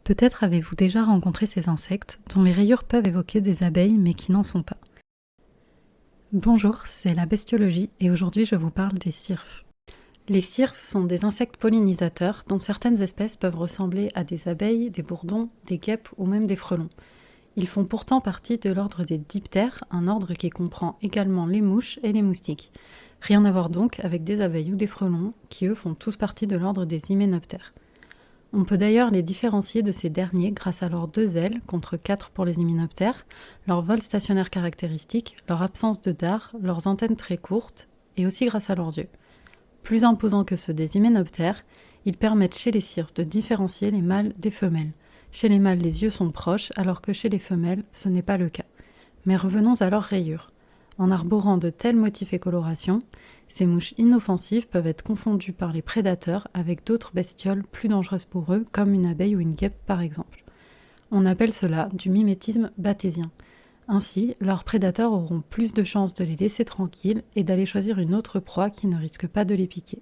Peut-être avez-vous déjà rencontré ces insectes dont les rayures peuvent évoquer des abeilles mais qui n'en sont pas. Bonjour, c'est la bestiologie et aujourd'hui je vous parle des cirphes. Les cirphes sont des insectes pollinisateurs dont certaines espèces peuvent ressembler à des abeilles, des bourdons, des guêpes ou même des frelons. Ils font pourtant partie de l'ordre des diptères, un ordre qui comprend également les mouches et les moustiques. Rien à voir donc avec des abeilles ou des frelons qui eux font tous partie de l'ordre des hyménoptères. On peut d'ailleurs les différencier de ces derniers grâce à leurs 2 ailes, contre 4 pour les hyménoptères, leur vol stationnaire caractéristique, leur absence de dard, leurs antennes très courtes, et aussi grâce à leurs yeux. Plus imposants que ceux des hyménoptères, ils permettent chez les cirphes de différencier les mâles des femelles. Chez les mâles, les yeux sont proches, alors que chez les femelles, ce n'est pas le cas. Mais revenons à leurs rayures. En arborant de tels motifs et colorations, ces mouches inoffensives peuvent être confondues par les prédateurs avec d'autres bestioles plus dangereuses pour eux, comme une abeille ou une guêpe par exemple. On appelle cela du mimétisme bathésien. Ainsi, leurs prédateurs auront plus de chances de les laisser tranquilles et d'aller choisir une autre proie qui ne risque pas de les piquer.